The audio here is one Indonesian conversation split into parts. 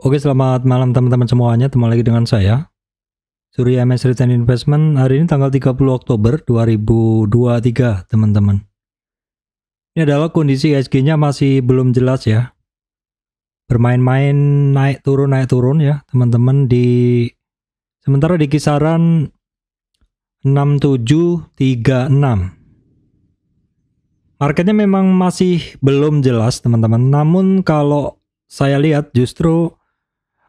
Oke, selamat malam teman-teman semuanya. Ketemu lagi dengan saya, Surya MS Return Investment. Hari ini tanggal 30 Oktober 2023, teman-teman. Ini adalah kondisi IHSG-nya masih belum jelas ya. Bermain-main naik turun ya, teman-teman. Sementara di kisaran 6736. Marketnya memang masih belum jelas, teman-teman. Namun kalau saya lihat justru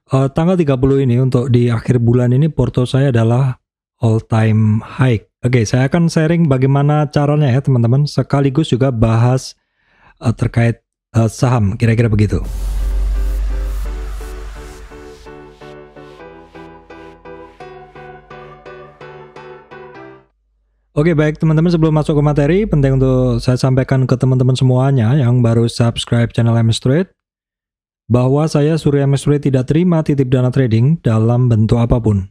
tanggal 30 ini untuk di akhir bulan ini porto saya adalah all time high. Oke, saya akan sharing bagaimana caranya ya teman-teman, sekaligus juga bahas terkait saham, kira-kira begitu. Oke, baik teman-teman, sebelum masuk ke materi, penting untuk saya sampaikan ke teman-teman semuanya yang baru subscribe channel MS Trade bahwa saya Surya MS Trade tidak terima titip dana trading dalam bentuk apapun.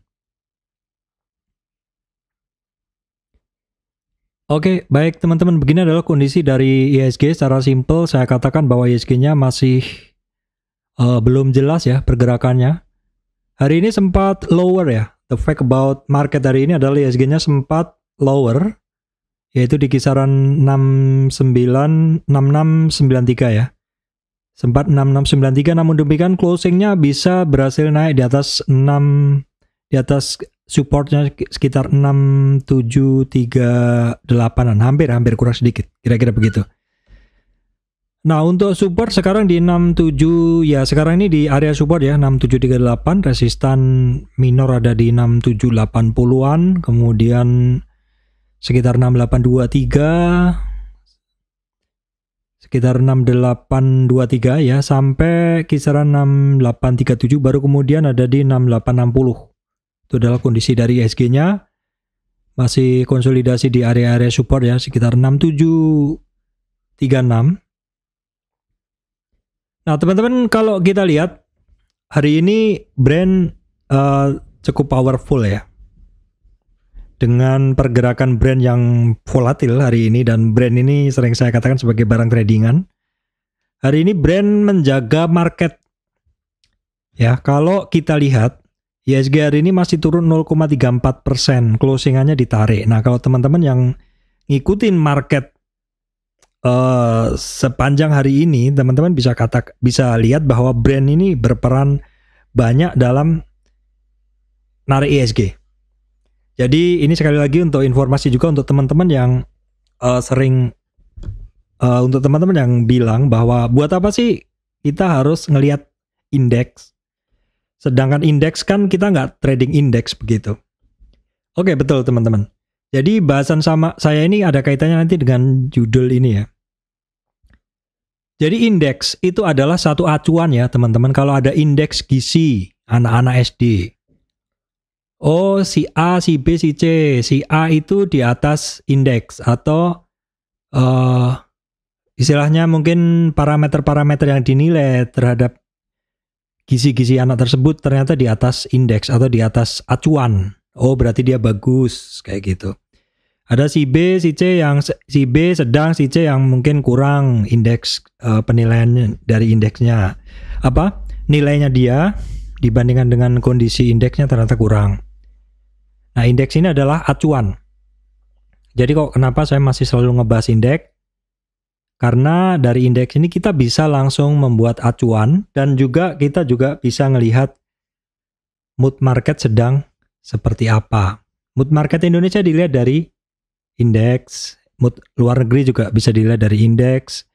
Oke, baik teman-teman, begini adalah kondisi dari IHSG. Secara simpel saya katakan bahwa IHSG-nya masih belum jelas ya pergerakannya. Hari ini sempat lower ya. The fact about market hari ini adalah IHSG-nya sempat lower, yaitu di kisaran 6693 ya. Sempat 6693, namun demikian closingnya bisa berhasil naik di atas supportnya sekitar 6738an, hampir kurang sedikit, kira-kira begitu. Nah, untuk support sekarang di 67 ya, sekarang ini di area support ya 6738, resistan minor ada di 6780-an, kemudian sekitar 6823, sekitar 6823 ya, sampai kisaran 6837, baru kemudian ada di 6860. Itu adalah kondisi dari IHSG-nya, masih konsolidasi di area-area support ya, sekitar 6736. Nah teman-teman, kalau kita lihat hari ini Brent cukup powerful ya, dengan pergerakan Brent yang volatil hari ini, dan Brent ini sering saya katakan sebagai barang tradingan. Hari ini Brent menjaga market ya. Kalau kita lihat IHSG hari ini masih turun 0,34%, closingannya ditarik. Nah, kalau teman-teman yang ngikutin market sepanjang hari ini, teman-teman bisa lihat bahwa Brent ini berperan banyak dalam narik IHSG. Jadi ini sekali lagi untuk informasi juga untuk teman-teman yang untuk teman-teman yang bilang bahwa buat apa sih kita harus ngelihat indeks, sedangkan indeks kan kita nggak trading indeks begitu. Oke, betul teman-teman. Jadi bahasan sama saya ini ada kaitannya nanti dengan judul ini ya. Jadi indeks itu adalah satu acuan ya teman-teman. Kalau ada indeks gizi anak-anak SD, oh si A, si B, si C. Si A itu di atas indeks, atau istilahnya mungkin parameter-parameter yang dinilai terhadap gizi-gizi anak tersebut ternyata di atas indeks atau di atas acuan. Oh berarti dia bagus, kayak gitu. Ada si B, si C, yang si B sedang, si C yang mungkin kurang indeks penilaian dari indeksnya. Nilainya dia dibandingkan dengan kondisi indeksnya ternyata kurang. Nah, indeks ini adalah acuan. Jadi kenapa saya masih selalu ngebahas indeks? Karena dari indeks ini kita bisa langsung membuat acuan, dan juga kita juga bisa ngelihat mood market sedang seperti apa. Mood market Indonesia dilihat dari indeks, mood luar negeri juga bisa dilihat dari indeks.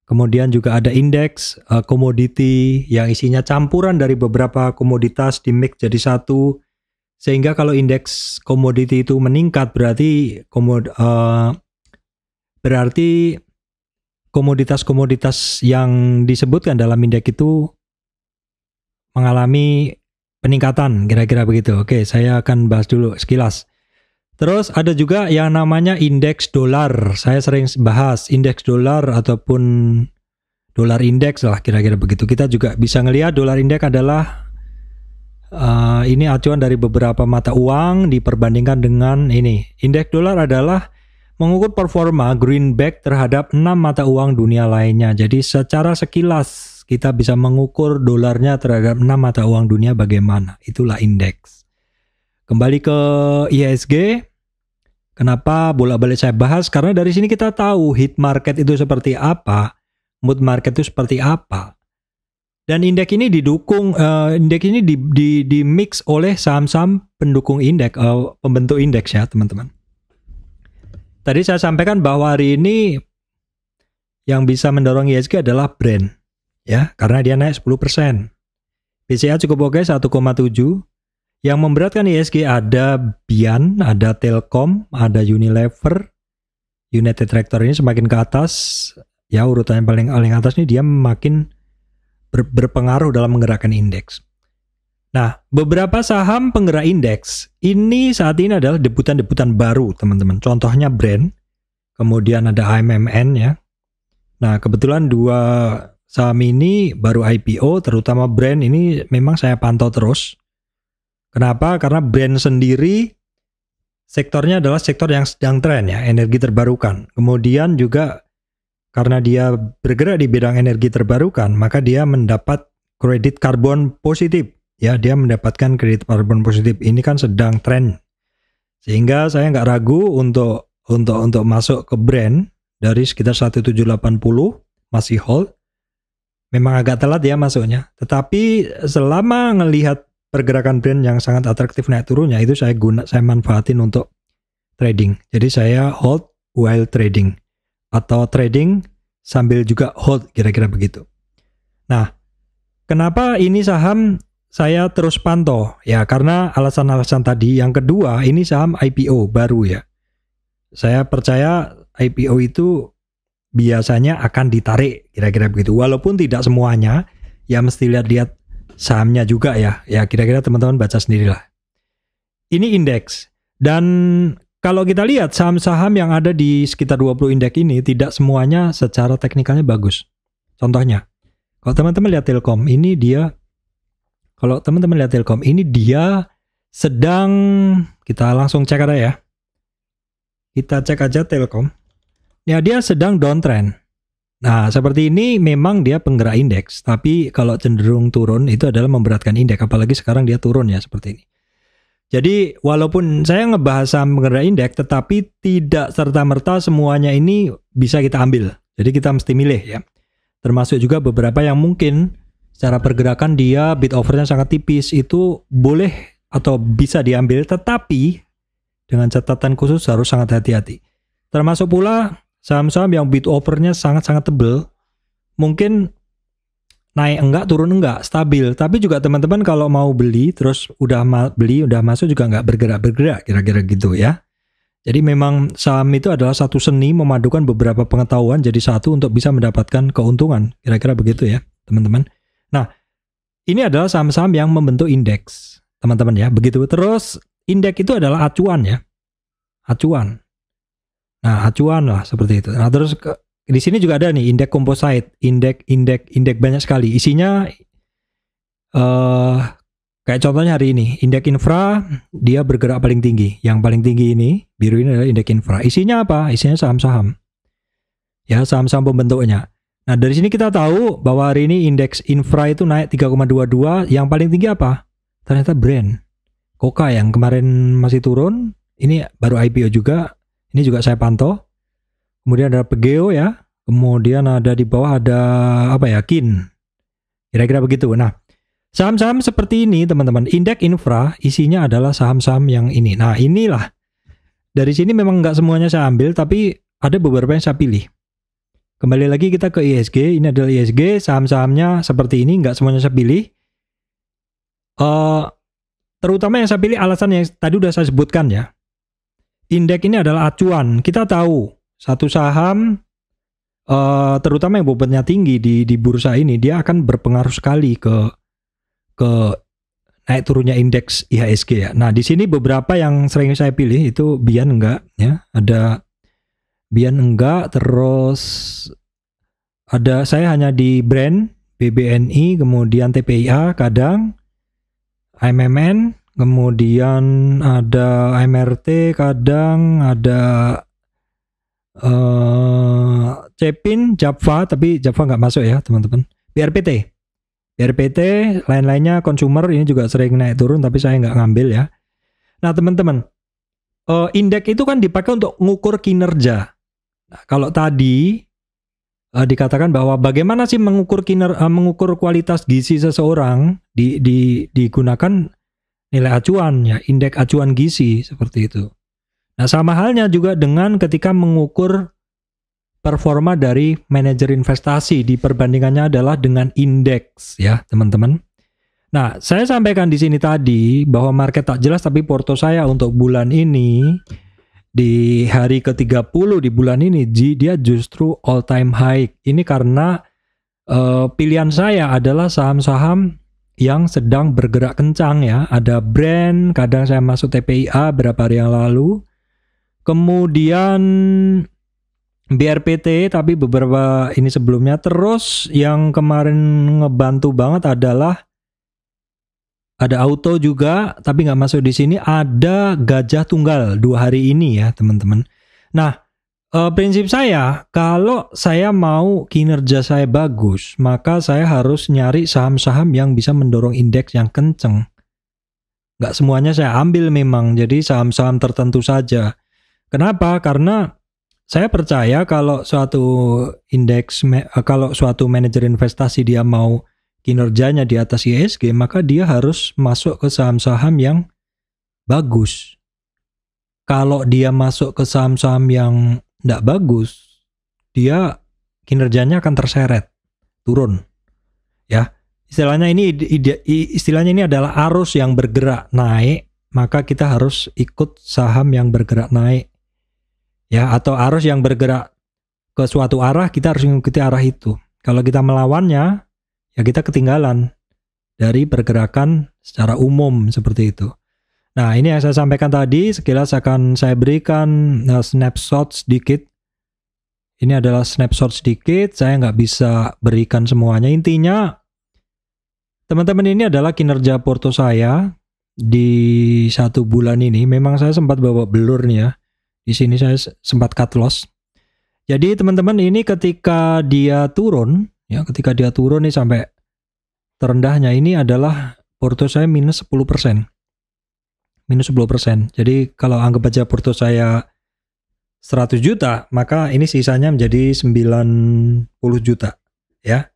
Kemudian juga ada indeks komoditi yang isinya campuran dari beberapa komoditas di mix jadi satu. Sehingga kalau indeks komoditi itu meningkat, berarti komoditas-komoditas yang disebutkan dalam indeks itu mengalami peningkatan, kira-kira begitu. Oke, saya akan bahas dulu sekilas. Terus ada juga yang namanya indeks dolar. Saya sering bahas indeks dolar ataupun dolar indeks lah, kira-kira begitu. Kita juga bisa ngelihat dolar indeks adalah ini acuan dari beberapa mata uang diperbandingkan dengan ini. Indeks dolar adalah mengukur performa greenback terhadap 6 mata uang dunia lainnya. Jadi secara sekilas kita bisa mengukur dolarnya terhadap 6 mata uang dunia bagaimana. Itulah indeks. Kembali ke IHSG. Kenapa bolak-balik saya bahas? Karena dari sini kita tahu heat market itu seperti apa, mood market itu seperti apa. Dan indeks ini didukung, indeks ini di mix oleh saham-saham pendukung indeks, pembentuk indeks ya teman-teman. Tadi saya sampaikan bahwa hari ini yang bisa mendorong IHSG adalah brand, ya, karena dia naik 10%. BCA cukup oke 1,7. Yang memberatkan IHSG ada Bian, ada Telkom, ada Unilever, United Tractor ini semakin ke atas, ya urutan yang paling atas ini dia makin berpengaruh dalam menggerakkan indeks. Nah, beberapa saham penggerak indeks ini saat ini adalah debutan-debutan baru, teman-teman. Contohnya brand, kemudian ada AMMN ya. Nah, kebetulan dua saham ini baru IPO, terutama brand ini memang saya pantau terus. Kenapa? Karena brand sendiri sektornya adalah sektor yang sedang tren ya, energi terbarukan. Kemudian juga karena dia bergerak di bidang energi terbarukan, maka dia mendapat kredit karbon positif. Ya, dia mendapatkan kredit karbon positif. Ini kan sedang tren. Sehingga saya nggak ragu untuk masuk ke brand dari sekitar 1780 masih hold. Memang agak telat ya masuknya. Tetapi selama ngelihat pergerakan brand yang sangat atraktif naik turunnya, itu saya manfaatin untuk trading. Jadi saya hold while trading atau trading sambil juga hold, kira-kira begitu. Nah, kenapa ini saham saya terus pantau? Ya karena alasan-alasan tadi. Yang kedua, ini saham IPO baru ya. Saya percaya IPO itu biasanya akan ditarik, kira-kira begitu. Walaupun tidak semuanya, ya mesti lihat-lihat sahamnya juga ya. Ya kira-kira teman-teman baca sendirilah. Ini indeks. Dan kalau kita lihat saham-saham yang ada di sekitar 20 indeks ini tidak semuanya secara teknikalnya bagus. Contohnya, kalau teman-teman lihat Telkom, ini dia sedang, kita langsung cek aja ya. Kita cek aja Telkom. Ya dia sedang downtrend. Nah, seperti ini memang dia penggerak indeks, tapi kalau cenderung turun itu adalah memberatkan indeks, apalagi sekarang dia turun ya seperti ini. Jadi, walaupun saya ngebahas saham penggerak indeks, tetapi tidak serta-merta semuanya ini bisa kita ambil. Jadi kita mesti milih ya. Termasuk juga beberapa yang mungkin secara pergerakan dia bid overnya sangat tipis, itu boleh atau bisa diambil, tetapi dengan catatan khusus harus sangat hati-hati. Termasuk pula saham-saham yang bid overnya sangat-sangat tebal, mungkin naik enggak, turun enggak, stabil. Tapi juga teman-teman kalau mau beli, terus udah masuk juga enggak bergerak-bergerak, kira-kira gitu ya. Jadi memang saham itu adalah satu seni memadukan beberapa pengetahuan jadi satu untuk bisa mendapatkan keuntungan, kira-kira begitu ya teman-teman. Nah, ini adalah saham-saham yang membentuk indeks, teman-teman ya, begitu. Terus indeks itu adalah acuan ya, acuan. Nah, acuan lah seperti itu. Nah, terus di sini juga ada nih indeks composite, indeks banyak sekali. Isinya kayak contohnya hari ini, indeks infra dia bergerak paling tinggi. Yang paling tinggi ini, biru ini adalah indeks infra. Isinya apa? Isinya saham-saham. Ya, saham-saham pembentuknya. Nah, dari sini kita tahu bahwa hari ini indeks infra itu naik 3,22, yang paling tinggi apa? Ternyata brand. Coca yang kemarin masih turun, ini baru IPO juga. Ini juga saya pantau. Kemudian ada Pegeo ya. Kemudian ada di bawah ada apa ya? KIN. Kira-kira begitu. Nah, saham-saham seperti ini teman-teman. Indeks infra isinya adalah saham-saham yang ini. Nah, inilah. Dari sini memang nggak semuanya saya ambil, tapi ada beberapa yang saya pilih. Kembali lagi kita ke IHSG. Ini adalah IHSG. Saham-sahamnya seperti ini. Nggak semuanya saya pilih. Terutama yang saya pilih alasan yang tadi udah saya sebutkan ya. Indeks ini adalah acuan. Kita tahu satu saham, terutama yang bobotnya tinggi di bursa ini, dia akan berpengaruh sekali ke naik turunnya indeks IHSG ya. Nah, di sini beberapa yang sering saya pilih itu Bian enggak ya. Ada Bian enggak, terus ada saya hanya di brand BBNI, kemudian TPIA kadang, AMMN, kemudian ada MRT, kadang ada Cepin, Japfa, tapi Japfa nggak masuk ya teman-teman. BRPT. BRPT, lain-lainnya consumer ini juga sering naik turun, tapi saya nggak ngambil ya. Nah teman-teman, indeks itu kan dipakai untuk mengukur kinerja. Nah, kalau tadi dikatakan bahwa bagaimana sih mengukur kualitas gizi seseorang, digunakan nilai acuan ya, indeks acuan gizi seperti itu. Nah, sama halnya juga dengan ketika mengukur performa dari manajer investasi, di perbandingannya adalah dengan indeks ya, teman-teman. Nah, saya sampaikan di sini tadi bahwa market tak jelas, tapi porto saya untuk bulan ini di hari ke-30 di bulan ini dia justru all time high. Ini karena pilihan saya adalah saham-saham yang sedang bergerak kencang ya. Ada brand, kadang saya masuk TPIA beberapa hari yang lalu. Kemudian BRPT, tapi beberapa ini sebelumnya. Terus yang kemarin ngebantu banget adalah ada auto juga, tapi nggak masuk di sini. Ada gajah tunggal 2 hari ini ya teman-teman. Nah, prinsip saya, kalau saya mau kinerja saya bagus, maka saya harus nyari saham-saham yang bisa mendorong indeks yang kenceng. Nggak semuanya saya ambil memang, jadi saham-saham tertentu saja. Kenapa? Karena saya percaya kalau suatu manajer investasi dia mau kinerjanya di atas ISG, maka dia harus masuk ke saham-saham yang bagus. Kalau dia masuk ke saham-saham yang tidak bagus, dia kinerjanya akan terseret, turun. Ya, istilahnya ini adalah arus yang bergerak naik, maka kita harus ikut saham yang bergerak naik. Ya, atau arus yang bergerak ke suatu arah, kita harus mengikuti arah itu. Kalau kita melawannya, ya kita ketinggalan dari pergerakan secara umum seperti itu. Nah, ini yang saya sampaikan tadi, sekilas akan saya berikan snapshot sedikit. Ini adalah snapshot sedikit, saya nggak bisa berikan semuanya. Intinya, teman-teman, ini adalah kinerja porto saya di 1 bulan ini. Memang saya sempat bawa blur nih ya. Di sini saya sempat cut loss. Jadi teman-teman, ini ketika dia turun, ya ketika dia turun nih sampai terendahnya, ini adalah porto saya minus 10%. Minus 10%. Jadi kalau anggap aja porto saya 100 juta, maka ini sisanya menjadi 90 juta. Ya.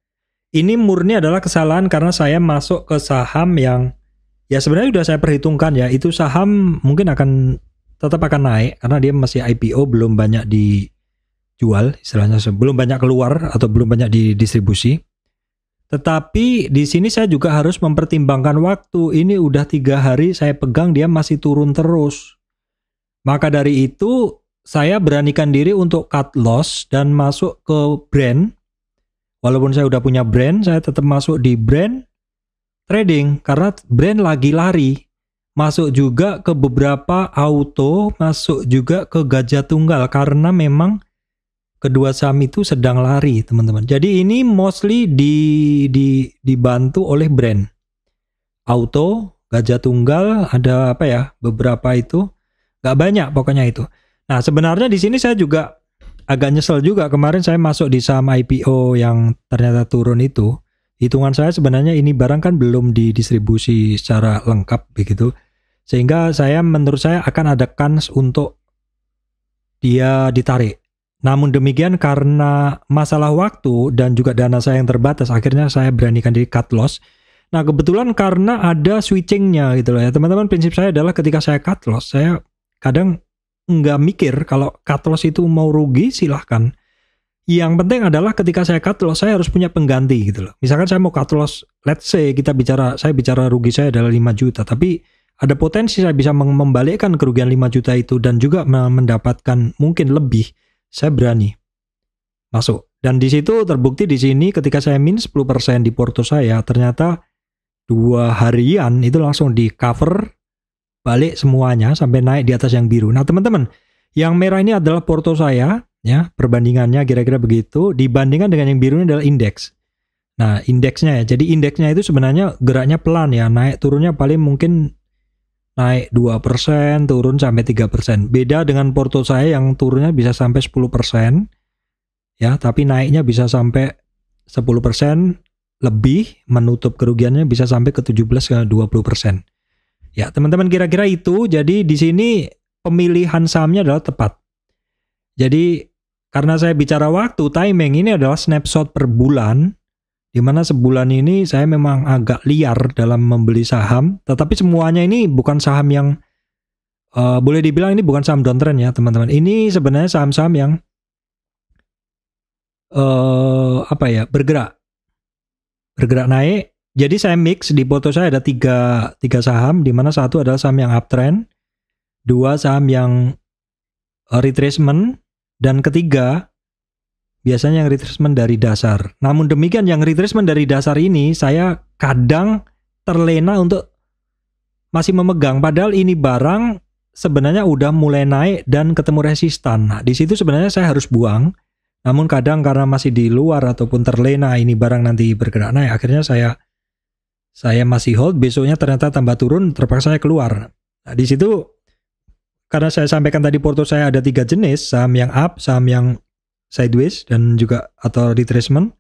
Ini murni adalah kesalahan karena saya masuk ke saham yang ya sebenarnya sudah saya perhitungkan ya, itu saham mungkin tetap akan naik karena dia masih IPO, belum banyak dijual, istilahnya belum banyak keluar atau belum banyak didistribusi. Tetapi di sini saya juga harus mempertimbangkan waktu. Ini udah 3 hari saya pegang, dia masih turun terus. Maka dari itu saya beranikan diri untuk cut loss dan masuk ke brand. Walaupun saya udah punya brand, saya tetap masuk di brand trading karena brand lagi lari. Masuk juga ke beberapa auto, masuk juga ke gajah tunggal karena memang kedua saham itu sedang lari, teman-teman. Jadi ini mostly dibantu oleh brand. Auto, gajah tunggal, ada apa ya? Beberapa itu, nggak banyak pokoknya itu. Nah, sebenarnya di sini saya juga agak nyesel juga, kemarin saya masuk di saham IPO yang ternyata turun itu. Hitungan saya sebenarnya ini barang kan belum didistribusi secara lengkap begitu. Sehingga menurut saya akan ada kans untuk dia ditarik. Namun demikian karena masalah waktu dan juga dana saya yang terbatas, akhirnya saya beranikan diri cut loss. Nah, kebetulan karena ada switchingnya gitu loh ya. Teman-teman, prinsip saya adalah ketika saya cut loss, saya kadang nggak mikir kalau cut loss itu mau rugi, silahkan. Yang penting adalah ketika saya cut loss, saya harus punya pengganti gitu loh. Misalkan saya mau cut loss, let's say saya bicara rugi saya adalah 5 juta, tapi ada potensi saya bisa membalikkan kerugian 5 juta itu dan juga mendapatkan mungkin lebih, saya berani masuk. Dan di situ terbukti di sini ketika saya minus 10% di porto saya, ternyata 2 harian itu langsung di cover balik semuanya sampai naik di atas yang biru. Nah, teman-teman, yang merah ini adalah porto saya ya, perbandingannya kira-kira begitu, dibandingkan dengan yang biru ini adalah indeks. Nah, indeksnya ya. Jadi indeksnya itu sebenarnya geraknya pelan ya, naik turunnya paling mungkin naik 2%, turun sampai 3%. Beda dengan porto saya yang turunnya bisa sampai 10%. Ya, tapi naiknya bisa sampai 10%, lebih, menutup kerugiannya bisa sampai ke 17-20%. Ya, teman-teman kira-kira itu. Jadi di sini pemilihan sahamnya adalah tepat. Jadi karena saya bicara waktu, timing ini adalah snapshot per bulan, di mana sebulan ini saya memang agak liar dalam membeli saham, tetapi semuanya ini bukan saham yang boleh dibilang ini bukan saham downtrend ya teman-teman. Ini sebenarnya saham-saham yang bergerak naik. Jadi saya mix, di foto saya ada tiga saham, di mana satu adalah saham yang uptrend, dua saham yang retracement, dan ketiga biasanya yang retracement dari dasar. Namun demikian yang retracement dari dasar ini saya kadang terlena untuk masih memegang, padahal ini barang sebenarnya udah mulai naik dan ketemu resistan. Nah, di situ sebenarnya saya harus buang. Namun kadang karena masih di luar ataupun terlena ini barang nanti bergerak naik, akhirnya saya masih hold, besoknya ternyata tambah turun, terpaksa saya keluar. Nah, di situ karena saya sampaikan tadi porto saya ada 3 jenis, saham yang up, saham yang sideways, dan juga atau retracement,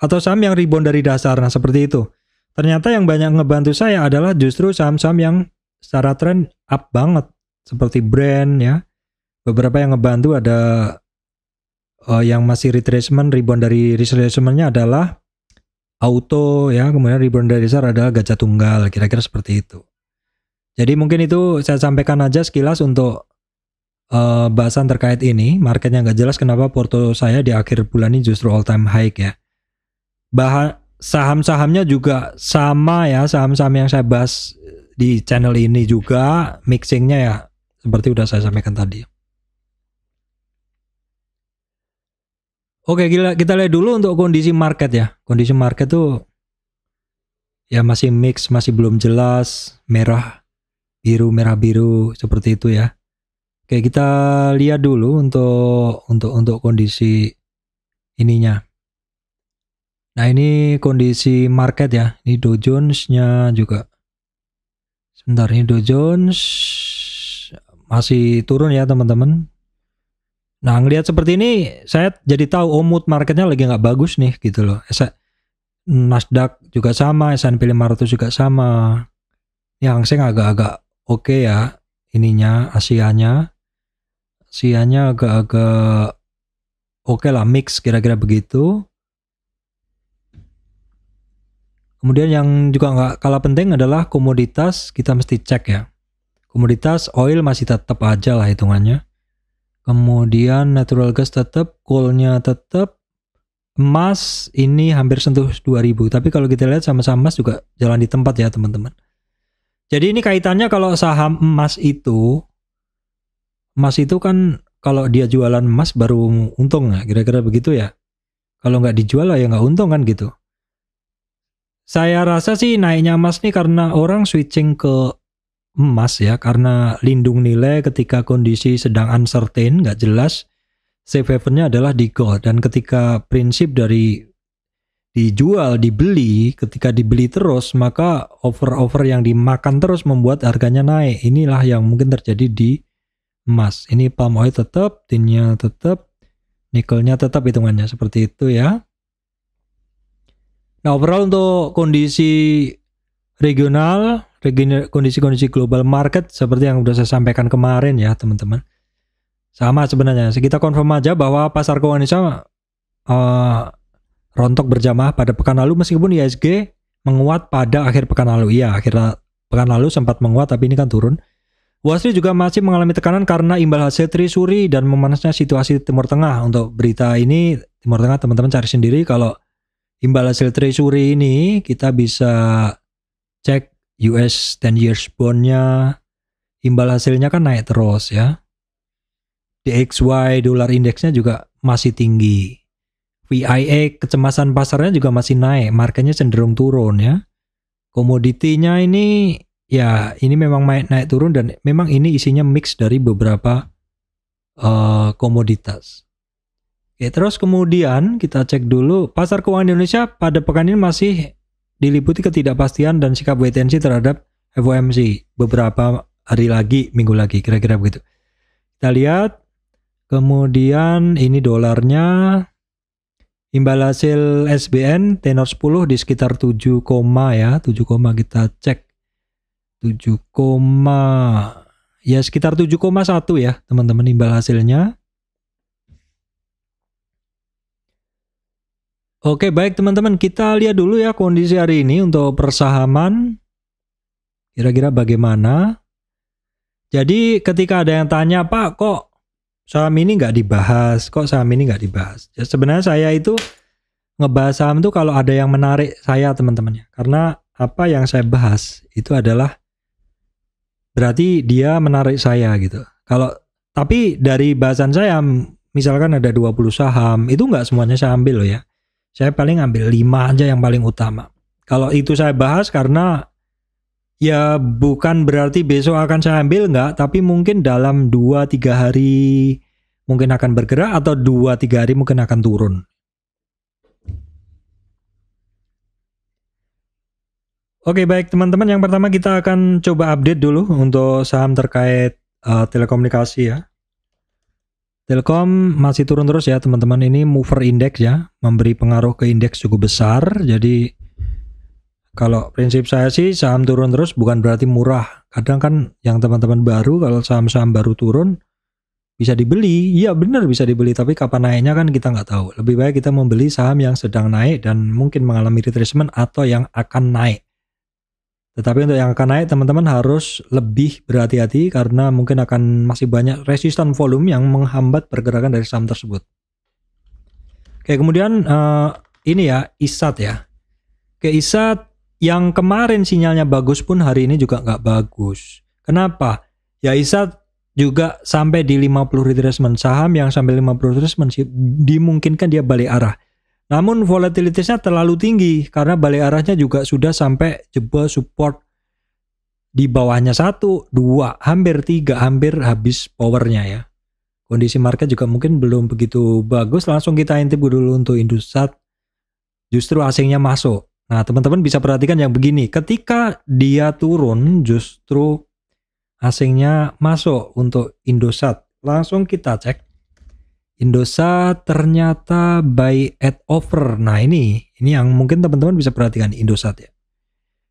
atau saham yang rebound dari dasar. Nah, seperti itu. Ternyata yang banyak ngebantu saya adalah justru saham-saham yang secara tren up banget, seperti brand ya. Beberapa yang ngebantu ada yang masih retracement, rebound dari retracementnya adalah auto ya, kemudian rebound dari dasar adalah gajah tunggal, kira-kira seperti itu. Jadi mungkin itu saya sampaikan aja sekilas untuk bahasan terkait ini. Marketnya nggak jelas, kenapa porto saya di akhir bulan ini justru all time high ya. Saham-sahamnya juga sama ya, saham-saham yang saya bahas di channel ini juga mixingnya ya seperti udah saya sampaikan tadi. Oke, kita lihat dulu untuk kondisi market ya. Kondisi market tuh ya masih mix, masih belum jelas, merah biru seperti itu ya. Oke, kita lihat dulu untuk kondisi ininya. Nah, ini kondisi market ya. Ini Dow Jones-nya juga. Sebentar, ini Dow Jones masih turun ya teman-teman. Nah, ngelihat seperti ini saya jadi tahu mood marketnya lagi nggak bagus nih gitu loh. Nasdaq juga sama, S&P 500 juga sama. Yang saya agak-agak oke ya ininya, Asianya agak-agak oke lah, mix kira-kira begitu. Kemudian yang juga nggak kalah penting adalah komoditas, kita mesti cek ya. Komoditas oil masih tetap aja lah hitungannya. Kemudian natural gas tetap, coal-nya tetap, emas ini hampir sentuh 2000. Tapi kalau kita lihat sama-sama emas juga jalan di tempat ya teman-teman. Jadi ini kaitannya kalau saham emas itu kan kalau dia jualan emas baru untung ya, kira-kira begitu ya. Kalau nggak dijual ya nggak untung kan gitu. Saya rasa sih naiknya emas nih karena orang switching ke emas ya, karena lindung nilai ketika kondisi sedang uncertain, nggak jelas. Safe havennya adalah di gold, dan ketika prinsip dari dijual, dibeli, ketika dibeli terus maka over yang dimakan terus membuat harganya naik. Inilah yang mungkin terjadi di emas. Ini palm oil tetap, tinnya tetap, nikelnya tetap hitungannya seperti itu ya. Nah, overall untuk kondisi regional, kondisi global market seperti yang sudah saya sampaikan kemarin ya teman-teman. Sama sebenarnya, kita confirm aja bahwa pasar keuangan Indonesia rontok berjamaah pada pekan lalu, meskipun IHSG menguat pada akhir pekan lalu. Iya, akhir pekan lalu sempat menguat tapi ini kan turun. Wall Street juga masih mengalami tekanan karena imbal hasil Treasury dan memanasnya situasi Timur Tengah. Untuk berita ini Timur Tengah teman-teman cari sendiri. Kalau imbal hasil Treasury ini kita bisa cek US 10 years bond-nya, imbal hasilnya kan naik terus ya. DXY dolar indeksnya juga masih tinggi. VIX kecemasan pasarnya juga masih naik, marketnya cenderung turun ya. Komoditinya ini ya ini memang naik turun, dan memang ini isinya mix dari beberapa komoditas. Oke, terus kemudian kita cek dulu pasar keuangan Indonesia pada pekan ini masih diliputi ketidakpastian dan sikap wait and see terhadap FOMC beberapa hari lagi, minggu lagi, kira-kira begitu. Kita lihat, kemudian ini dolarnya, Imbal hasil SBN tenor 10 di sekitar 7, ya. 7, kita cek. 7, ya sekitar 7,1 ya teman-teman imbal hasilnya. Oke, baik teman-teman, kita lihat dulu ya kondisi hari ini untuk persahaman. Kira-kira bagaimana? Jadi ketika ada yang tanya, Pak, kok saham ini nggak dibahas? Kok saham ini nggak dibahas? Ya, sebenarnya saya itu ngebahas saham itu kalau ada yang menarik saya teman-teman. Karena apa yang saya bahas itu adalah berarti dia menarik saya gitu. Tapi dari bahasan saya, misalkan ada 20 saham, itu nggak semuanya saya ambil loh ya. Saya paling ambil 5 aja yang paling utama. Kalau itu saya bahas karena ya bukan berarti besok akan saya ambil, enggak, tapi mungkin dalam 2-3 hari mungkin akan bergerak atau 2-3 hari mungkin akan turun. Oke, baik teman-teman, yang pertama kita akan coba update dulu untuk saham terkait telekomunikasi ya. Telkom masih turun terus ya teman-teman, ini mover index ya, memberi pengaruh ke indeks cukup besar. Jadi kalau prinsip saya sih saham turun terus bukan berarti murah. Kadang kan yang teman-teman baru, kalau saham-saham baru turun bisa dibeli, iya benar bisa dibeli, tapi kapan naiknya kan kita nggak tahu. Lebih baik kita membeli saham yang sedang naik dan mungkin mengalami retracement atau yang akan naik. Tetapi untuk yang akan naik teman-teman harus lebih berhati-hati karena mungkin akan masih banyak resistan volume yang menghambat pergerakan dari saham tersebut. Oke, kemudian ini ya ISAT ya. Oke, ISAT yang kemarin sinyalnya bagus pun hari ini juga nggak bagus. Kenapa? Ya ISAT juga sampai di 50 retracement. Saham yang sampai 50 retracement dimungkinkan dia balik arah. Namun volatilitasnya terlalu tinggi karena balik arahnya juga sudah sampai jebol support di bawahnya 1, 2, hampir 3, hampir habis powernya ya. Kondisi market juga mungkin belum begitu bagus. Langsung kita intip dulu untuk Indosat. Justru asingnya masuk. Nah teman-teman bisa perhatikan yang begini. Ketika dia turun justru asingnya masuk untuk Indosat. Langsung kita cek. Indosat ternyata buy at offer. Nah ini yang mungkin teman-teman bisa perhatikan Indosat ya.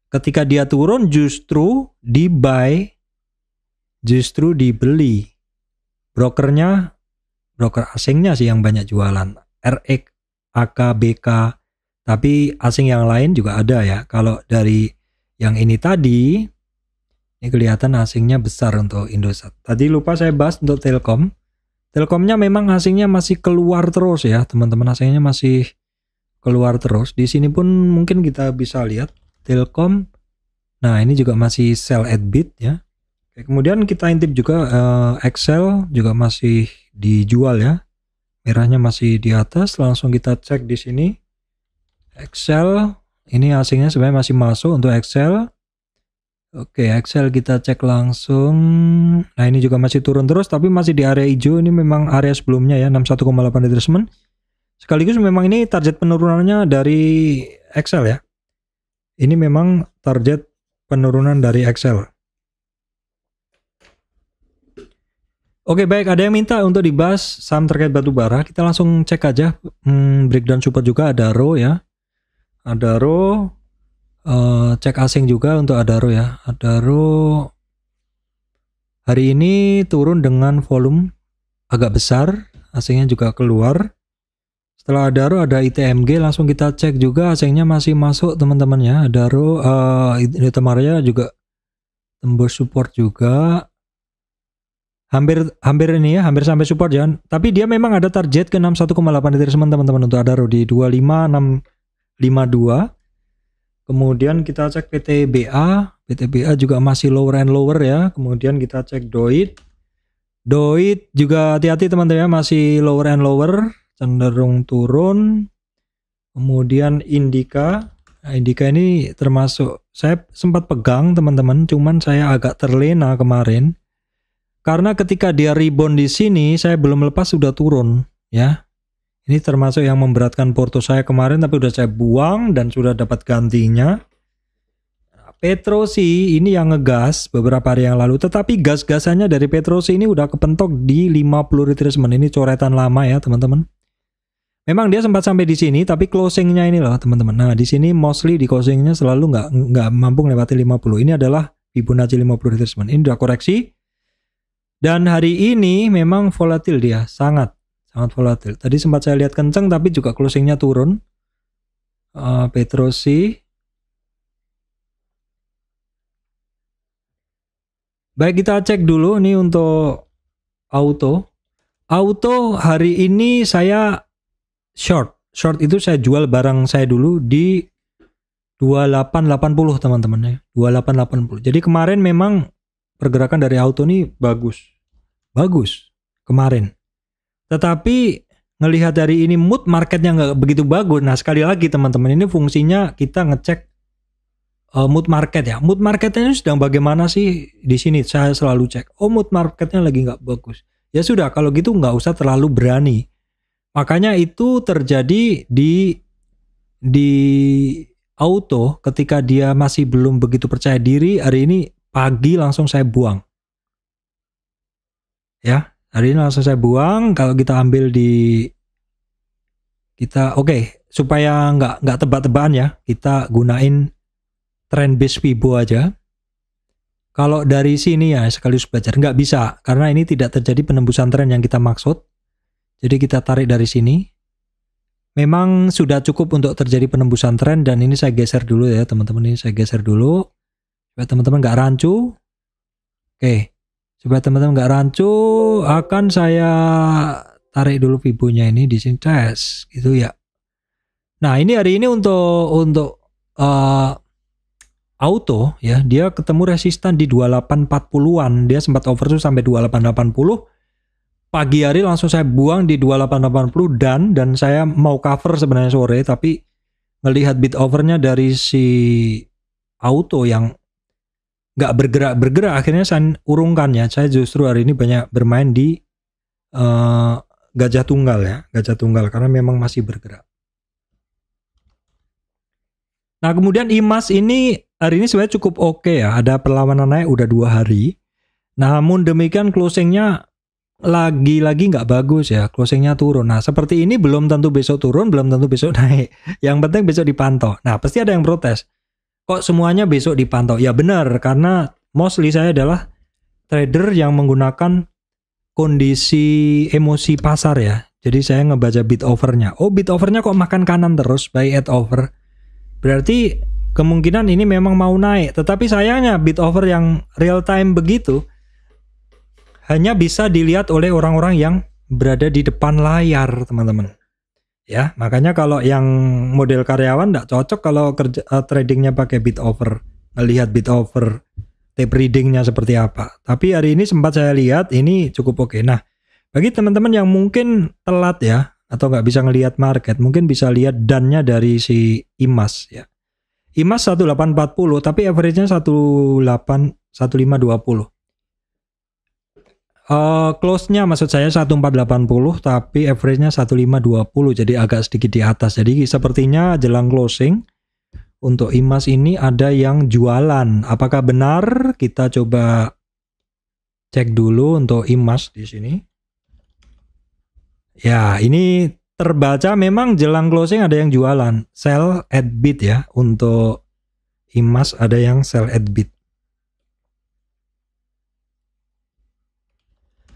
Ketika dia turun justru di buy, justru dibeli. Broker asingnya sih yang banyak jualan. RX, AK, BK. Tapi asing yang lain juga ada ya. Kalau dari yang ini tadi, ini kelihatan asingnya besar untuk Indosat. Tadi lupa saya bahas untuk Telkom. Telkomnya memang asingnya masih keluar terus ya, teman-teman, asingnya masih keluar terus. Di sini pun mungkin kita bisa lihat Telkom. Nah, ini juga masih sell at bid ya. Oke, kemudian kita intip juga Excel juga masih dijual ya. Merahnya masih di atas, langsung kita cek di sini. Excel, ini asingnya sebenarnya masih masuk untuk Excel. Oke, Excel kita cek langsung. Nah, ini juga masih turun terus, tapi masih di area hijau. Ini memang area sebelumnya ya, 61,8 retracement. Sekaligus memang ini target penurunannya dari Excel ya. Ini memang target penurunan dari Excel. Oke, baik, ada yang minta untuk dibahas saham terkait batubara. Kita langsung cek aja. Breakdown support juga ada Adaro ya. Adaro. Cek asing juga untuk Adaro ya. Adaro hari ini turun dengan volume agak besar, asingnya juga keluar. Setelah Adaro ada ITMG, langsung kita cek juga asingnya masih masuk teman-teman ya. Adaro, Indomaret juga tembus support juga. Hampir ini ya, hampir sampai support ya. Tapi dia memang ada target ke 61,8 teman-teman untuk Adaro di 25652. Kemudian kita cek PTBA juga masih lower and lower ya. Kemudian kita cek Doit juga hati-hati teman-teman ya, masih lower and lower, cenderung turun. Kemudian Indika, nah, Indika ini termasuk saya sempat pegang teman-teman, cuman saya agak terlena kemarin karena ketika dia rebound di sini saya belum lepas sudah turun ya. Ini termasuk yang memberatkan porto saya kemarin, tapi udah saya buang dan sudah dapat gantinya. Petrosi ini yang ngegas beberapa hari yang lalu, tetapi gas-gasannya dari Petrosi ini udah kepentok di 50 retracement. Ini coretan lama ya teman-teman. Memang dia sempat sampai di sini, tapi closingnya ini loh teman-teman. Nah di sini mostly di closingnya selalu nggak mampu melewati 50. Ini adalah Fibonacci 50 retracement. Ini udah koreksi. Dan hari ini memang volatil dia, sangat volatil. Tadi sempat saya lihat kenceng, tapi juga closingnya turun. Petrosi. Baik, kita cek dulu nih untuk auto. Auto hari ini saya short itu saya jual barang saya dulu di 2880 teman-teman ya. 2880. Jadi kemarin memang pergerakan dari auto ini bagus kemarin. Tetapi ngelihat dari ini mood marketnya nggak begitu bagus. Nah sekali lagi teman-teman, ini fungsinya kita ngecek mood market ya. Mood marketnya ini sedang bagaimana sih di sini? Saya selalu cek. Oh mood marketnya lagi nggak bagus. Ya sudah, kalau gitu nggak usah terlalu berani. Makanya itu terjadi di auto ketika dia masih belum begitu percaya diri. Hari ini pagi langsung saya buang. Ya, hari ini langsung saya buang. Kalau kita ambil supaya nggak tebak-tebakan ya, kita gunain trend base Fibo aja. Kalau dari sini ya sekaligus belajar, nggak bisa karena ini tidak terjadi penembusan tren yang kita maksud. Jadi kita tarik dari sini. Memang sudah cukup untuk terjadi penembusan tren, dan ini saya geser dulu ya teman-teman. Ini saya geser dulu supaya teman-teman nggak rancu. Oke, supaya teman-teman nggak rancu, akan saya tarik dulu Fibonya ini di sini tes gitu ya. Nah ini hari ini untuk auto ya, dia ketemu resisten di 2840-an. Dia sempat overshoot sampai 2880. Pagi hari langsung saya buang di 2880 dan saya mau cover sebenarnya sore, tapi melihat bid overnya dari si auto yang nggak bergerak, akhirnya saya urungkan ya. Saya justru hari ini banyak bermain di gajah tunggal karena memang masih bergerak. Nah kemudian IMAS ini hari ini sebenarnya cukup oke ya, ada perlawanan naik udah 2 hari. Namun demikian closingnya lagi-lagi nggak bagus ya, closingnya turun. Nah seperti ini belum tentu besok turun, belum tentu besok naik. Yang penting besok dipantau. Nah pasti ada yang protes, kok semuanya besok dipantau? Ya benar, karena mostly saya adalah trader yang menggunakan kondisi emosi pasar ya. Jadi saya ngebaca bid overnya. Oh bid overnya kok makan kanan terus, buy at over. Berarti kemungkinan ini memang mau naik. Tetapi sayangnya bid over yang real time begitu hanya bisa dilihat oleh orang-orang yang berada di depan layar, teman-teman. Ya, makanya kalau yang model karyawan enggak cocok kalau tradingnya pakai bid over, melihat bid over, tape readingnya seperti apa. Tapi hari ini sempat saya lihat ini cukup oke. Nah, bagi teman-teman yang mungkin telat ya, atau nggak bisa ngelihat market, mungkin bisa lihat dan-nya dari si IMAS ya. IMAS 1840, tapi average-nya 1520. Close-nya maksud saya 1480, tapi average-nya 1520, jadi agak sedikit di atas. Jadi sepertinya jelang closing untuk IMAS ini ada yang jualan. Apakah benar? Kita coba cek dulu untuk IMAS di sini. Ya, ini terbaca memang jelang closing ada yang jualan. Sell at bid ya. Untuk IMAS ada yang sell at bid.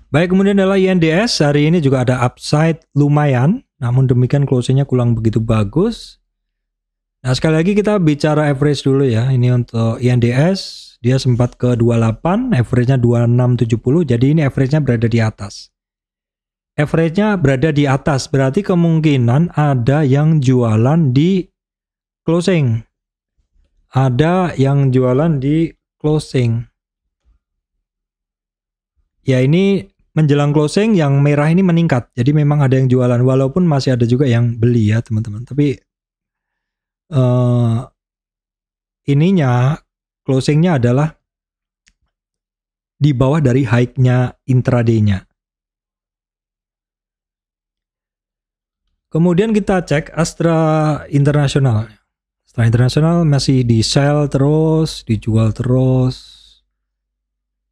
Baik, kemudian adalah INDS. Hari ini juga ada upside lumayan. Namun demikian closingnya kurang begitu bagus. Nah sekali lagi kita bicara average dulu ya. Ini untuk INDS. Dia sempat ke 28. Average-nya 2670. Jadi ini average-nya berada di atas. Average-nya berada di atas. Berarti kemungkinan ada yang jualan di closing. Ada yang jualan di closing. Ya ini menjelang closing yang merah ini meningkat. Jadi memang ada yang jualan. Walaupun masih ada juga yang beli ya teman-teman. Tapi ininya closingnya adalah di bawah dari high-nya intraday-nya. Kemudian kita cek Astra International. Astra International masih di sell terus, dijual terus.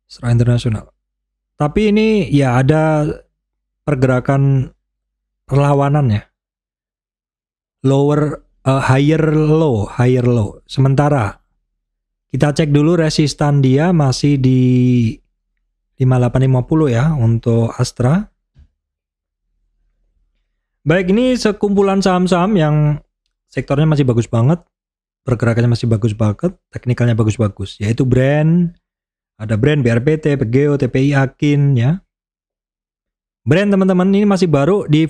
Astra International. Tapi ini ya ada pergerakan perlawanan ya. higher low. Sementara kita cek dulu resistan dia masih di 5850 ya untuk Astra. Baik, ini sekumpulan saham-saham yang sektornya masih bagus banget, pergerakannya masih bagus banget, teknikalnya bagus-bagus, yaitu ada brand BRPT, PGO, TPI, Akin ya. Brand teman-teman ini masih baru, di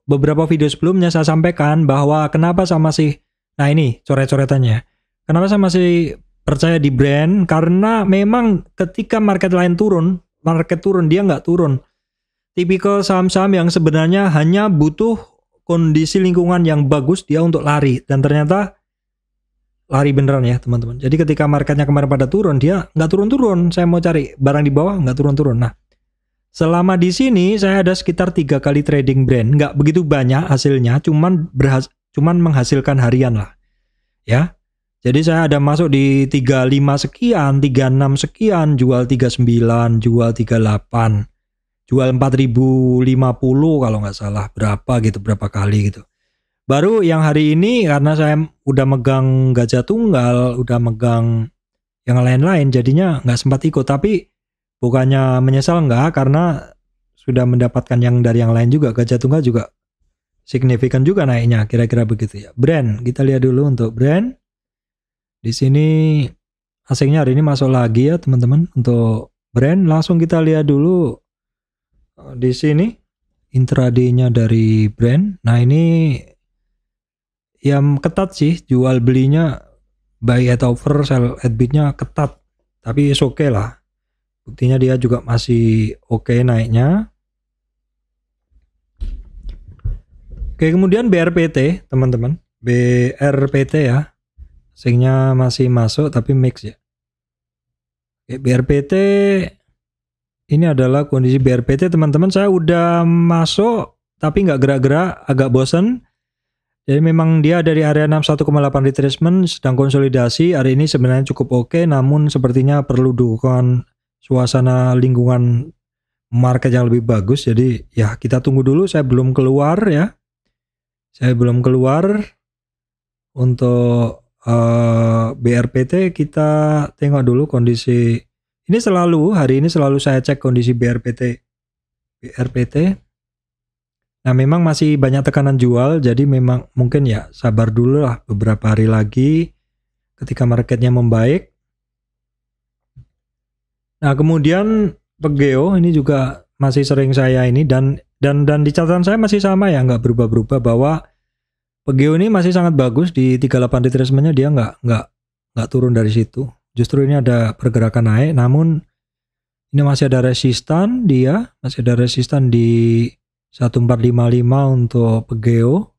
beberapa video sebelumnya saya sampaikan bahwa kenapa saya masih, nah ini coret-coretannya, kenapa saya masih percaya di brand, karena memang ketika market turun dia nggak turun. Tipikal saham-saham yang sebenarnya hanya butuh kondisi lingkungan yang bagus dia untuk lari, dan ternyata lari beneran ya teman-teman. Jadi ketika marketnya kemarin pada turun, dia nggak turun-turun. Saya mau cari barang di bawah nggak turun-turun. Nah, selama di sini saya ada sekitar 3 kali trading brand, nggak begitu banyak hasilnya, cuman menghasilkan harian lah, ya. Jadi saya ada masuk di 35 sekian, 36 sekian, jual 39, jual 38. Jual 4050 kalau nggak salah, berapa kali gitu. Baru yang hari ini karena saya udah megang gajah tunggal, udah megang yang lain-lain, jadinya nggak sempat ikut. Tapi bukannya menyesal nggak, karena sudah mendapatkan yang dari yang lain juga. Gajah tunggal juga signifikan juga naiknya, kira-kira begitu ya. Brand, kita lihat dulu untuk brand. Di sini asingnya hari ini masuk lagi ya teman-teman. Untuk brand langsung kita lihat dulu. Di sini intraday-nya dari brand. Nah, ini yang ketat sih, jual belinya buy at over, sell at bid-nya ketat. Tapi oke lah. Buktinya dia juga masih oke naiknya. Oke, kemudian BRPT, teman-teman. BRPT ya. Asingnya masih masuk tapi mix ya. Oke, BRPT ini adalah kondisi BRPT teman-teman. Saya udah masuk tapi nggak gerak-gerak, agak bosen. Jadi memang dia dari area 61,8 retracement sedang konsolidasi. Hari ini sebenarnya cukup oke, namun sepertinya perlu dukungan suasana lingkungan market yang lebih bagus. Jadi ya kita tunggu dulu, saya belum keluar ya. Saya belum keluar untuk BRPT. Kita tengok dulu kondisi. Ini hari ini selalu saya cek kondisi BRPT. Nah, memang masih banyak tekanan jual, jadi memang mungkin ya sabar dulu lah beberapa hari lagi ketika marketnya membaik. Nah, kemudian PGO ini juga masih sering saya ini dan di catatan saya masih sama ya, nggak berubah-berubah, bahwa PGO ini masih sangat bagus di 38 retracement-nya, dia nggak turun dari situ. Justru ini ada pergerakan naik, namun ini masih ada resistan, masih ada resistan di 1455 untuk PGO.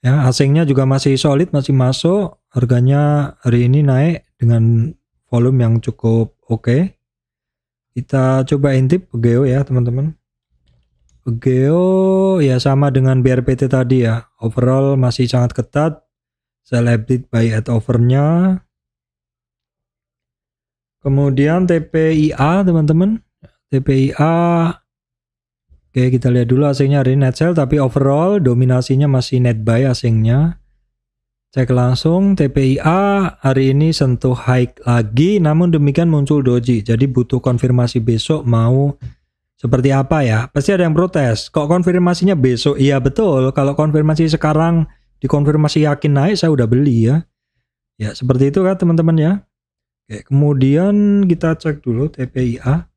Ya, asingnya juga masih solid, masih masuk. Harganya hari ini naik dengan volume yang cukup oke. Kita coba intip PGO ya, teman-teman. PGO ya sama dengan BRPT tadi ya. Overall masih sangat ketat. Sell at bid, buy at over-nya. Kemudian TPIA teman-teman, TPIA, oke kita lihat dulu asingnya hari ini net sell, tapi overall dominasinya masih net buy asingnya. Cek langsung TPIA hari ini sentuh high lagi, namun demikian muncul doji, jadi butuh konfirmasi besok mau seperti apa ya. Pasti ada yang protes, kok konfirmasinya besok? Iya betul, kalau konfirmasi sekarang dikonfirmasi yakin naik saya udah beli ya. Ya seperti itu kan teman-teman ya. Oke, kemudian kita cek dulu TPIA.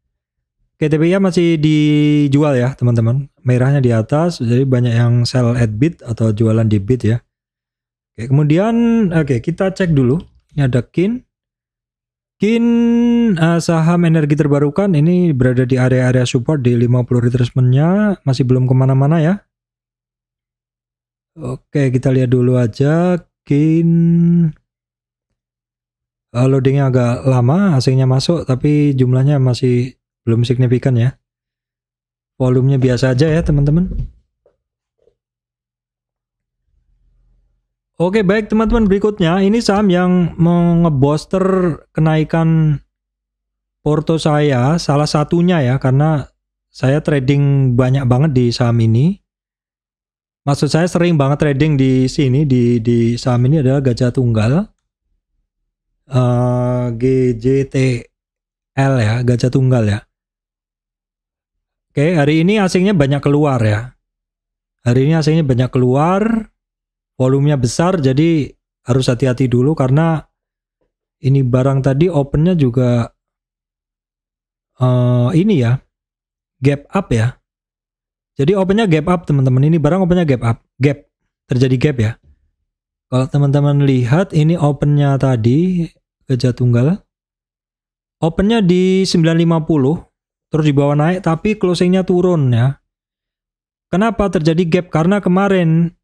Oke, TPIA masih dijual ya teman-teman. Merahnya di atas, jadi banyak yang sell at bid atau jualan di bid ya. Oke, kemudian kita cek dulu. Ini ada KIN. KIN saham energi terbarukan ini berada di area-area support di 50 retracement-nya, masih belum kemana-mana ya. Oke, kita lihat dulu aja KIN. Loadingnya agak lama, asingnya masuk, tapi jumlahnya masih belum signifikan ya. Volumenya biasa aja ya teman-teman. Oke, baik teman-teman, berikutnya ini saham yang ngebooster kenaikan porto saya, salah satunya ya, karena saya trading banyak banget di saham ini. Maksud saya sering banget trading di sini di saham ini adalah Gajah Tunggal, GJTL ya, Gajah Tunggal ya. Oke, hari ini asingnya banyak keluar ya. Hari ini asingnya banyak keluar, volumenya besar, jadi harus hati-hati dulu karena ini barang tadi opennya juga ini ya, gap up ya. Jadi opennya gap up teman-teman. Ini barang opennya gap up, terjadi gap ya. Kalau teman-teman lihat ini opennya tadi Gajah Tunggal, opennya di 950, terus di bawah naik, tapi closingnya turun ya. Kenapa terjadi gap? Karena kemarin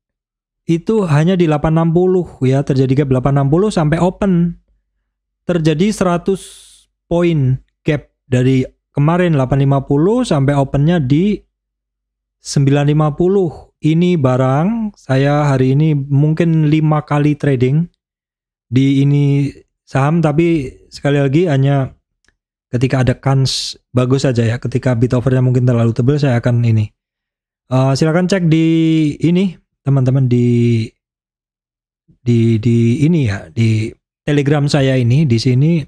itu hanya di 860 ya, terjadi gap 860 sampai open. Terjadi 100 poin gap dari kemarin 850 sampai opennya di 950. Ini barang saya hari ini mungkin 5 kali trading di ini saham, tapi sekali lagi hanya ketika ada kans bagus saja ya. Ketika bid offernya mungkin terlalu tebal saya akan ini. Silakan cek di ini teman-teman di ini ya, di Telegram saya ini. Di sini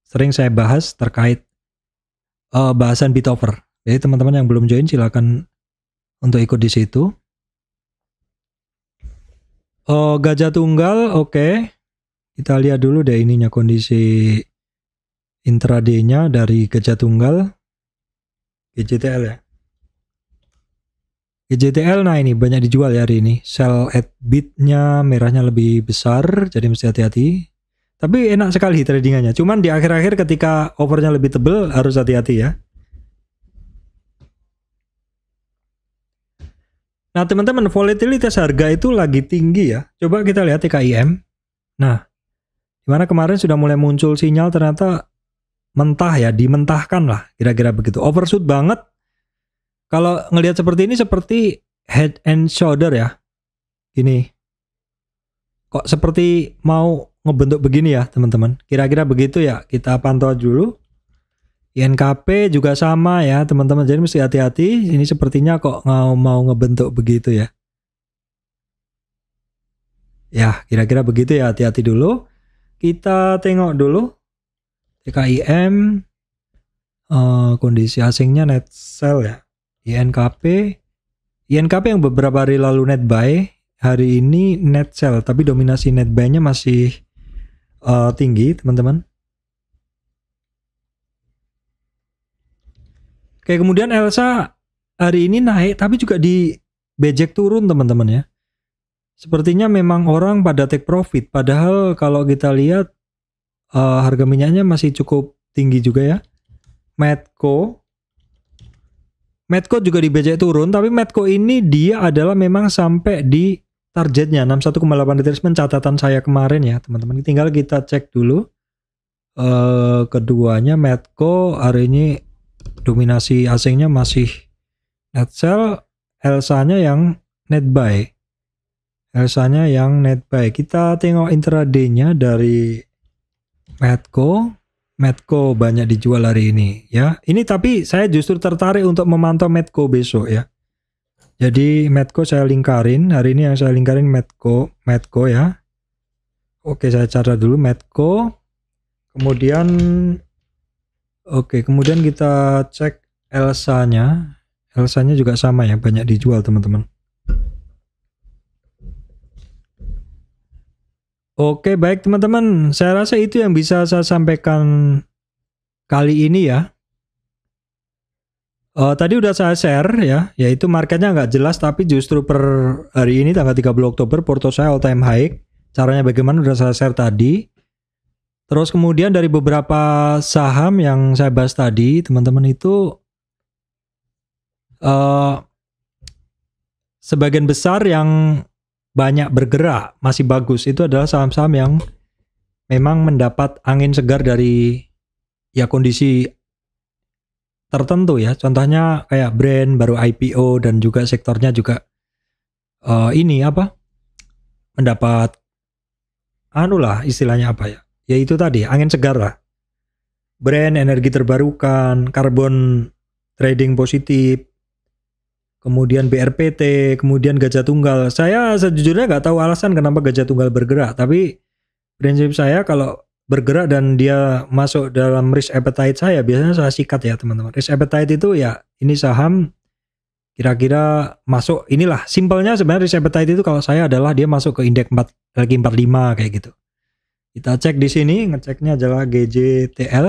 sering saya bahas terkait bahasan bid offer. Jadi teman-teman yang belum join silakan untuk ikut di situ. Gajah Tunggal, oke. Kita lihat dulu deh ininya, kondisi intraday-nya dari Gajah Tunggal. GJTL ya. GJTL, nah ini banyak dijual ya hari ini. Sell at bid-nya merahnya lebih besar, jadi mesti hati-hati. Tapi enak sekali tradingannya. Cuman di akhir-akhir ketika overnya lebih tebal harus hati-hati ya. Nah teman-teman, volatilitas harga itu lagi tinggi ya. Coba kita lihat TKIM. Nah, dimana kemarin sudah mulai muncul sinyal ternyata mentah ya, dimentahkan lah, kira-kira begitu. Overshoot banget. Kalau ngelihat seperti ini seperti head and shoulder ya. Gini. Kok seperti mau ngebentuk begini ya teman-teman. Kira-kira begitu ya. Kita pantau dulu. INKP juga sama ya teman-teman, jadi mesti hati-hati. Ini sepertinya kok mau ngebentuk begitu ya. Ya kira-kira begitu ya, hati-hati dulu. Kita tengok dulu TKIM, kondisi asingnya net sell ya. INKP yang beberapa hari lalu net buy, hari ini net sell, tapi dominasi net buy-nya masih tinggi teman-teman. Oke, kemudian Elsa hari ini naik tapi juga di bejek turun teman-teman ya. Sepertinya memang orang pada take profit, padahal kalau kita lihat harga minyaknya masih cukup tinggi juga ya. Medco juga di bejek turun, tapi Medco ini dia adalah memang sampai di targetnya 61,8 retracement catatan saya kemarin ya teman-teman. Tinggal kita cek dulu keduanya. Medco hari ini dominasi asingnya masih net sell, Elsa-nya yang net buy. Kita tengok intraday-nya dari Medco. Medco banyak dijual hari ini ya. Ini tapi saya justru tertarik untuk memantau Medco besok ya. Jadi Medco saya lingkarin. Hari ini yang saya lingkarin Medco ya. Oke, saya catat dulu Medco. Kemudian kita cek Elsa-nya. Elsa-nya juga sama ya, banyak dijual teman-teman. Oke, baik teman-teman. Saya rasa itu yang bisa saya sampaikan kali ini ya. Tadi udah saya share ya, yaitu marketnya nggak jelas, tapi justru per hari ini tanggal 30 Oktober porto saya all time high. Caranya bagaimana udah saya share tadi. Terus kemudian dari beberapa saham yang saya bahas tadi, teman-teman itu sebagian besar yang banyak bergerak masih bagus itu adalah saham-saham yang memang mendapat angin segar dari ya kondisi tertentu ya. Contohnya kayak brand baru IPO dan juga sektornya juga mendapat istilahnya apa ya? Ya itu tadi, angin segar lah. Brand, energi terbarukan, karbon trading positif, kemudian BRPT, kemudian gajah tunggal. Saya sejujurnya nggak tahu alasan kenapa gajah tunggal bergerak, tapi prinsip saya kalau bergerak dan dia masuk dalam risk appetite saya, biasanya saya sikat ya teman-teman. Risk appetite itu ya ini saham kira-kira masuk, inilah simpelnya sebenarnya risk appetite itu kalau saya adalah dia masuk ke indeks 4 lagi 45 kayak gitu. Kita cek di sini, ngeceknya adalah GJTL.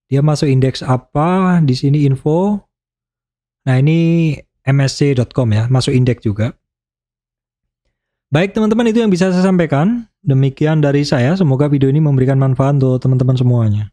Dia masuk indeks apa? Di sini info. Nah, ini msc.com ya, masuk indeks juga. Baik teman-teman, itu yang bisa saya sampaikan. Demikian dari saya, semoga video ini memberikan manfaat untuk teman-teman semuanya.